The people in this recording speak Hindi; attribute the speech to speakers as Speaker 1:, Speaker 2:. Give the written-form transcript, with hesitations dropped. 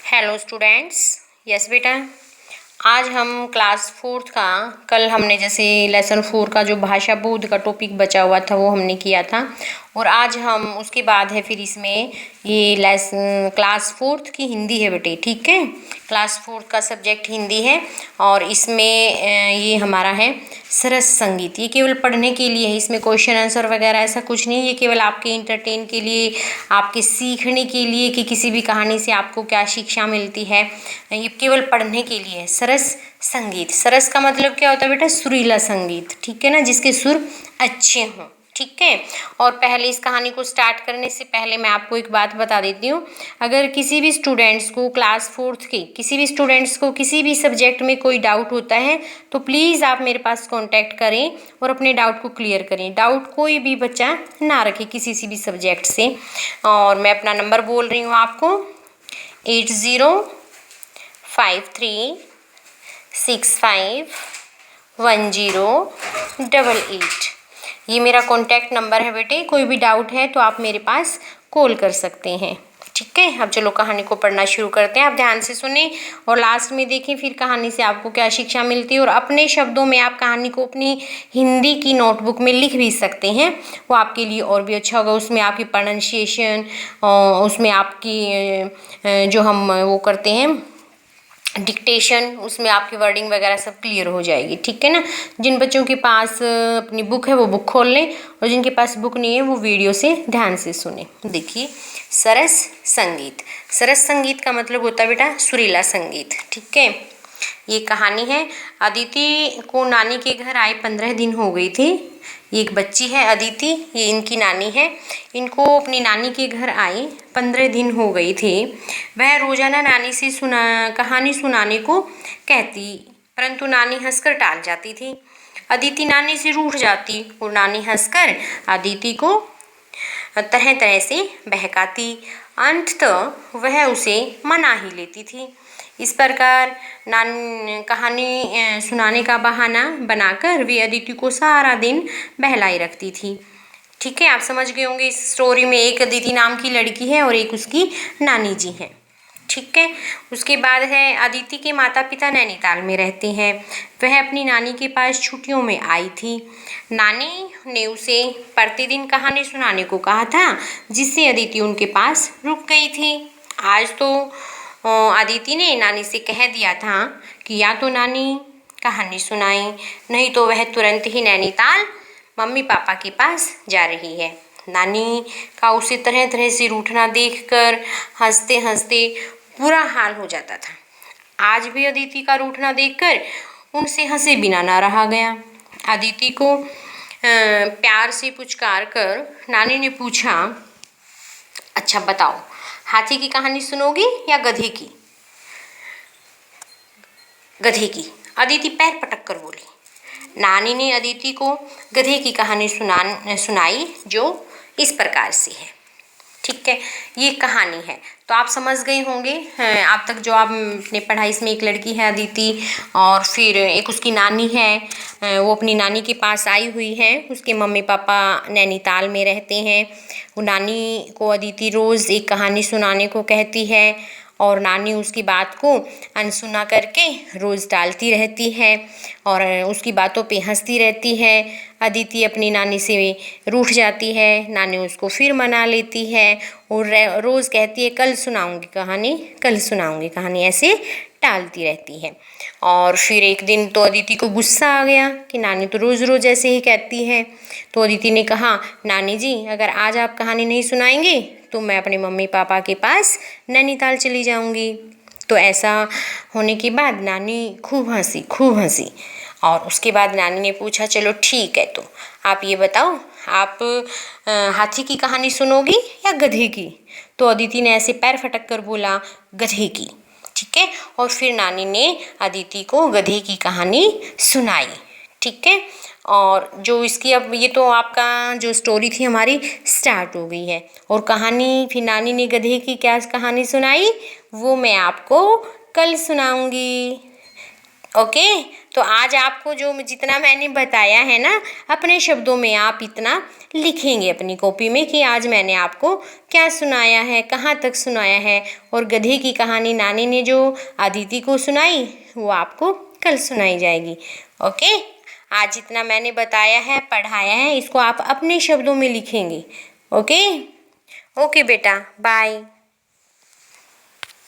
Speaker 1: Hello students. यस बेटा, आज हम क्लास फोर्थ का, कल हमने जैसे लेसन 4 का जो भाषा बोध का टॉपिक बचा हुआ था वो हमने किया था, और आज हम उसके बाद है फिर इसमें ये क्लास फोर्थ की हिंदी है बेटे। ठीक है, क्लास फोर्थ का सब्जेक्ट हिंदी है और इसमें ये हमारा है सरस संगीत। ये केवल पढ़ने के लिए है, इसमें क्वेश्चन आंसर वगैरह ऐसा कुछ नहीं। ये केवल आपके इंटरटेन के लिए, आपके सीखने के लिए कि किसी भी कहानी से आपको क्या शिक्षा मिलती है, ये केवल पढ़ने के लिए है। सरस संगीत, सरस का मतलब क्या होता है बेटा? सुरीला संगीत। ठीक है ना, जिसके सुर अच्छे हों। ठीक है, और पहले इस कहानी को स्टार्ट करने से पहले मैं आपको एक बात बता देती हूँ। अगर किसी भी स्टूडेंट्स को क्लास फोर्थ के किसी भी स्टूडेंट्स को किसी भी सब्जेक्ट में कोई डाउट होता है तो प्लीज़ आप मेरे पास कांटेक्ट करें और अपने डाउट को क्लियर करें। डाउट कोई भी बच्चा ना रखे किसी से भी सब्जेक्ट से। और मैं अपना नंबर बोल रही हूँ आपको, 8053651088। ये मेरा कॉन्टैक्ट नंबर है बेटे। कोई भी डाउट है तो आप मेरे पास कॉल कर सकते हैं। ठीक है, अब चलो कहानी को पढ़ना शुरू करते हैं। आप ध्यान से सुने और लास्ट में देखें फिर कहानी से आपको क्या शिक्षा मिलती है, और अपने शब्दों में आप कहानी को अपनी हिंदी की नोटबुक में लिख भी सकते हैं। वो आपके लिए और भी अच्छा होगा। उसमें आपकी प्रोनाउंसिएशन, उसमें आपकी जो हम वो करते हैं डिक्टेशन, उसमें आपकी वर्डिंग वगैरह सब क्लियर हो जाएगी। ठीक है ना। जिन बच्चों के पास अपनी बुक है वो बुक खोल लें, और जिनके पास बुक नहीं है वो वीडियो से ध्यान से सुने। देखिए, सरस संगीत। सरस संगीत का मतलब होता है बेटा सुरीला संगीत। ठीक है, ये कहानी है। अदिति को नानी के घर आए 15 दिन हो गई थी। ये एक बच्ची है अदिति, ये इनकी नानी है। इनको अपनी नानी के घर आए 15 दिन हो गई थी। वह रोजाना नानी से कहानी सुनाने को कहती, परंतु नानी हंसकर टाल जाती थी। अदिति नानी से रूठ जाती और नानी हंसकर अदिति को तरह तरह से बहकाती। अंततः वह उसे मना ही लेती थी। इस प्रकार कहानी सुनाने का बहाना बनाकर वे अदिति को सारा दिन बहलाई रखती थी। ठीक है, आप समझ गए होंगे इस स्टोरी में एक अदिति नाम की लड़की है और एक उसकी नानी जी हैं। ठीक है, उसके बाद है अदिति के माता पिता नैनीताल में रहते हैं। वह अपनी नानी के पास छुट्टियों में आई थी। नानी ने उसे प्रतिदिन कहानी सुनाने को कहा था, जिससे अदिति उनके पास रुक गई थी। आज तो अदिति ने नानी से कह दिया था कि या तो नानी कहानी सुनाए, नहीं तो वह तुरंत ही नैनीताल मम्मी पापा के पास जा रही है। नानी का उसे तरह तरह से रूठना देखकर हंसते हंसते बुरा हाल हो जाता था। आज भी अदिति का रूठना देखकर उनसे हंसे बिना ना रहा गया। अदिति को प्यार से पुचकार कर नानी ने पूछा, अच्छा बताओ, हाथी की कहानी सुनोगी या गधे की? गधे की, अदिति पैर पटक कर बोली। नानी ने अदिति को गधे की कहानी सुनाई, जो इस प्रकार से है। ठीक है, ये कहानी है। तो आप समझ गए होंगे आप तक जो आप अपने पढ़ाई। इसमें एक लड़की है अदिति, और फिर एक उसकी नानी है। वो अपनी नानी के पास आई हुई है। उसके मम्मी पापा नैनीताल में रहते हैं। वो नानी को अदिति रोज़ एक कहानी सुनाने को कहती है, और नानी उसकी बात को अनसुना करके रोज़ टालती रहती है और उसकी बातों पे हंसती रहती है। अदिति अपनी नानी से रूठ जाती है। नानी उसको फिर मना लेती है और रोज़ कहती है कल सुनाऊंगी कहानी, कल सुनाऊंगी कहानी, ऐसे टालती रहती है। और फिर एक दिन तो अदिति को गुस्सा आ गया कि नानी तो रोज़ रोज़ ऐसे ही कहती है। तो अदिति ने कहा, नानी जी अगर आज आप कहानी नहीं सुनाएंगे तो मैं अपने मम्मी पापा के पास नैनीताल चली जाऊंगी। तो ऐसा होने के बाद नानी खूब हंसी। और उसके बाद नानी ने पूछा, चलो ठीक है, तो आप ये बताओ, आप हाथी की कहानी सुनोगी या गधे की? तो अदिति ने ऐसे पैर फटक कर बोला, गधे की। ठीक है, और फिर नानी ने अदिति को गधे की कहानी सुनाई। ठीक है, और जो इसकी अब ये तो आपका जो स्टोरी थी हमारी स्टार्ट हो गई है। और कहानी फिर नानी ने गधे की क्या कहानी सुनाई वो मैं आपको कल सुनाऊंगी। ओके, तो आज आपको जो जितना मैंने बताया है ना, अपने शब्दों में आप इतना लिखेंगे अपनी कॉपी में कि आज मैंने आपको क्या सुनाया है, कहाँ तक सुनाया है। और गधे की कहानी नानी ने जो अदिति को सुनाई वो आपको कल सुनाई जाएगी। ओके, आज जितना मैंने बताया है, पढ़ाया है, इसको आप अपने शब्दों में लिखेंगे। ओके ओके बेटा, बाय।